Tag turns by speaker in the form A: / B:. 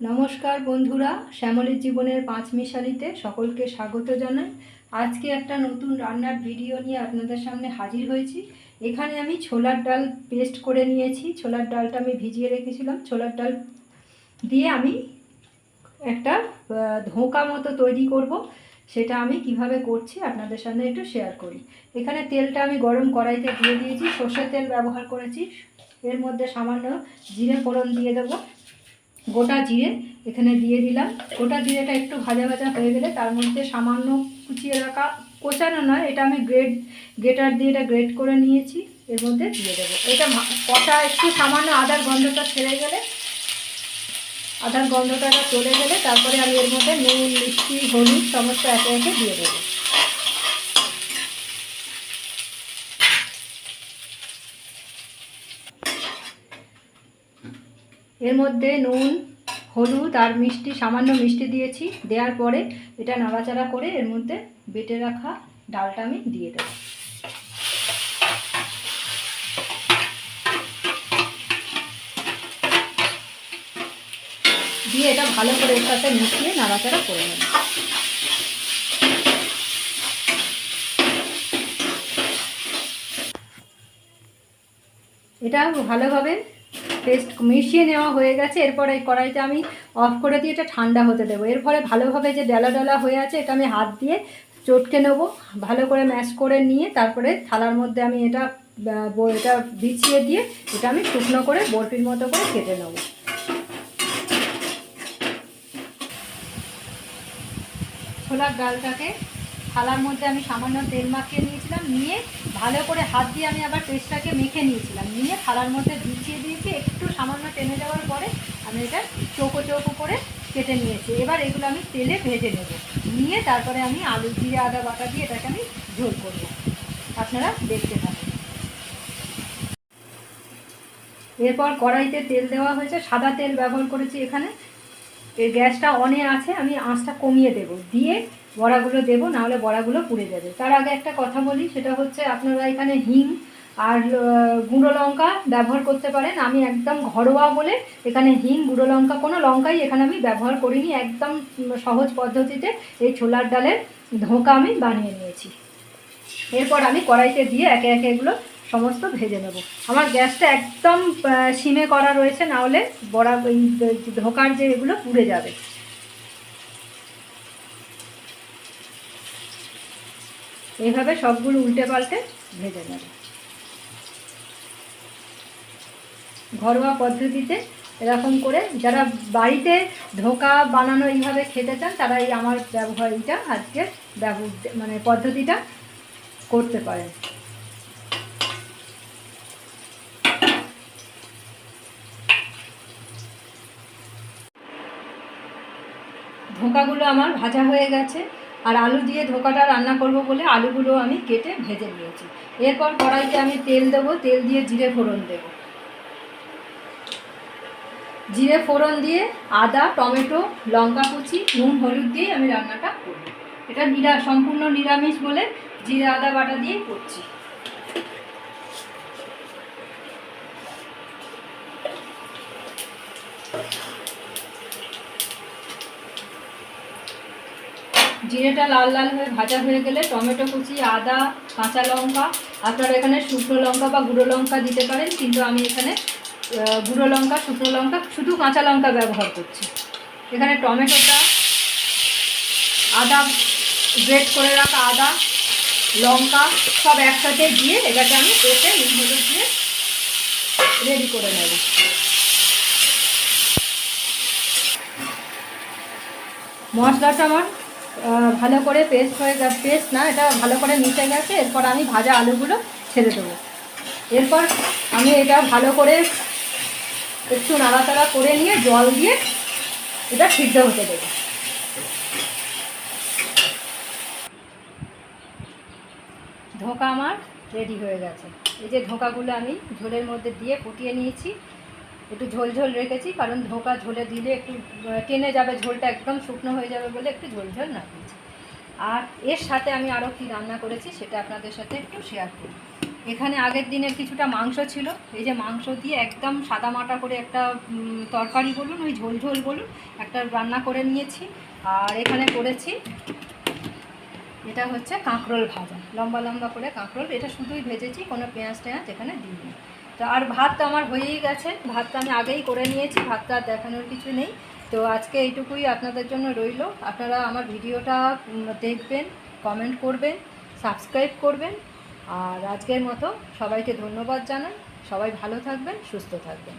A: নমস্কার বন্ধুরা, শ্যামলীর জীবনের পাঁচমিশালিতে সকলকে স্বাগত জানাই। আজকে একটা নতুন রান্নার ভিডিও নিয়ে আপনাদের সামনে হাজির হয়েছি। এখানে আমি ছোলার ডাল পেস্ট করে নিয়েছি। ছোলার ডালটা আমি ভিজিয়ে রেখেছিলাম। ছোলার ডাল দিয়ে আমি একটা ধোঁকা মতো তৈরি করব। সেটা আমি কিভাবে করছি আপনাদের সামনে একটু শেয়ার করি। এখানে তেলটা আমি গরম কড়াইতে দিয়ে দিয়েছি। সর্ষের তেল ব্যবহার করেছি। এর মধ্যে সামান্য জিরে ফোড়ন দিয়ে দেবো। গোটা জিরে এখানে দিয়ে দিলাম। গোটা জিরেটা একটু ভাজা ভাজা হয়ে গেলে তার মধ্যে সামান্য কুচিয়ে রাখা, কোচানো নয়, এটা আমি গ্রেটার দিয়ে এটা গ্রেট করে নিয়েছি, এর মধ্যে দিয়ে দেবো। এটা কষা একটু সামান্য আদার গন্ধটা ছেড়ে গেলে, আদার গন্ধটা চলে গেলে তারপরে আমি এর মধ্যে নুন, মিষ্টি, হলুদ সমস্ত একে একে দিয়ে দেবো। এর মধ্যে নুন, হলুদ আর মিষ্টি, সামান্য মিষ্টি দিয়েছি। দেওয়ার পরে এটা নাড়াচাড়া করে এর মধ্যে বেটে রাখা ডালটা আমি দিয়ে দেব। দিয়ে এটা ভালো করে এর সাথে মিশিয়ে নাড়াচাড়া করে নেব। এটা ভালোভাবে পেস্ট মিশিয়ে নেওয়া হয়ে গেছে। এরপরে এই কড়াইটা আমি অফ করে দিয়ে এটা ঠান্ডা হতে দেবো। এর ফলে ভালোভাবে যে ডালা ডালা হয়ে আছে এটা আমি হাত দিয়ে চটকে নেব, ভালো করে ম্যাশ করে নিয়ে তারপরে থালার মধ্যে আমি এটা বিছিয়ে দিয়ে এটা আমি শুকনো করে বরফির মতো করে কেটে নেব। ছোলার ডালটাকে থালার মধ্যে আমি সামান্য তেল মাখিয়ে নিয়েছিলাম, নিয়ে ভালো করে হাত দিয়ে আমি আবার পেস্টটাকে মেখে নিয়েছিলাম, নিয়ে থালার মধ্যে বিছিয়ে দিয়েছি। একটু সামান্য টেনে যাওয়ার পরে আমি এটা চৌকো চৌকো করে কেটে নিয়েছি। এবার এগুলো আমি তেলে ভেজে নেব, নিয়ে তারপরে আমি আলু, জিরে, আদা বাটা দিয়ে এটাকে আমি ঝোল করব। আপনারা দেখতে থাকুন। এরপর কড়াইতে তেল দেওয়া হয়েছে, সাদা তেল ব্যবহার করেছি এখানে। এর গ্যাসটা অনে আছে, আমি আঁচটা কমিয়ে দেব, দিয়ে বড়াগুলো দেবো, নাহলে বড়াগুলো পুড়ে যাবে। তার আগে একটা কথা বলি, সেটা হচ্ছে আপনারা এখানে হিং আর গুঁড়ো লঙ্কা ব্যবহার করতে পারেন। আমি একদম ঘরোয়া বলে এখানে হিং, গুঁড়ো লঙ্কা, কোনো লঙ্কাই এখানে আমি ব্যবহার করিনি। একদম সহজ পদ্ধতিতে এই ছোলার ডালের ধোঁকা আমি বানিয়ে নিয়েছি। এরপর আমি কড়াইতে দিয়ে একে একে এগুলো সমস্ত ভেজে নেব। আমার গ্যাসটা একদম সিমে করা রয়েছে, না হলে বড়া এই ধোঁকার যে এগুলো পুড়ে যাবে। এইভাবে সবগুলো উল্টে পাল্টে ভেজে নেব। ঘরোয়া পদ্ধতিতে এরকম করে যারা বাড়িতে ধোঁকা বানানো এইভাবে খেতে চান তারা এই আমার এইটা আজকে পদ্ধতিটা করতে পারেন। ধোঁকাগুলো আমার ভাজা হয়ে গেছে, আর আলু দিয়ে ধোঁকাটা রান্না করব বলে আলুগুলো আমি কেটে ভেজে নিয়েছি। এরপর কড়াইতে আমি তেল দেবো, তেল দিয়ে জিরে ফোড়ন দেব। জিরে ফোড়ন দিয়ে আদা, টমেটো, লঙ্কা কুচি, নুন, হলুদ দিয়ে আমি রান্নাটা করব। এটা সম্পূর্ণ নিরামিষ বলে জিরে আদা বাটা দিয়ে করছি। জিরেটা লাল লাল হয়ে ভাজা হয়ে গেলে টমেটো কুচি, আদা, কাঁচা লঙ্কা, আপনারা এখানে শুকনো লঙ্কা বা গুঁড়ো লঙ্কা দিতে পারেন, কিন্তু আমি এখানে গুঁড়ো লঙ্কা, শুকনো লঙ্কা, শুধু কাঁচা লঙ্কা ব্যবহার করছি। এখানে টমেটোটা, আদা, গ্রেট করে রাখা আদা, লঙ্কা সব একসাথে দিয়ে এটাকে আমি পেস্টে নুন হলুদ দিয়ে রেডি করে নেব। মশলাটা আমার ভালো করে পেস্ট হয়ে গেছে, পেস্ট না, এটা ভালো করে মিশে গেছে। এরপর আমি ভাজা আলুগুলো ছেড়ে দেবো। এরপর আমি এটা ভালো করে একটু নাড়াচাড়া করে নিয়ে জল দিয়ে এটা সিদ্ধ হতে দেবো। ধোঁকা আমার রেডি হয়ে গেছে। এই যে ধোঁকাগুলো আমি ঝোলের মধ্যে দিয়ে ফুটিয়ে নিয়েছি। একটু ঝোল ঝোল রেখেছি, কারণ ধোঁকা ঝোলে দিলে একটু টেনে যাবে, ঝোলটা একদম শুকনো হয়ে যাবে বলে একটু ঝোল ঝোল রাখছি। আর এর সাথে আমি আরও কী রান্না করেছি সেটা আপনাদের সাথে একটু শেয়ার করি। এখানে আগের দিনের কিছুটা মাংস ছিল, এই যে মাংস দিয়ে একদম সাদা মাটা করে একটা তরকারি বলুন, ওই ঝোল ঝোল বলুন, একটা রান্না করে নিয়েছি। আর এখানে করেছি, এটা হচ্ছে কাঁকরোল ভাজা, লম্বা লম্বা করে কাঁকরোল, এটা শুধুই ভেজেছি, কোনো পেঁয়াজ টেঁয়াজ এখানে দিইনি। তো আর ভাত তো আমার হয়েই গেছে, ভাতটা আমি আগেই করে নিয়েছি, ভাতটা আর দেখানোর কিছু নেই। তো আজকে এইটুকুই আপনাদের জন্য রইল। আপনারা আমার ভিডিওটা দেখবেন, কমেন্ট করবেন, সাবস্ক্রাইব করবেন। আর আজকের মতো সবাইকে ধন্যবাদ জানাই। সবাই ভালো থাকবেন, সুস্থ থাকবেন।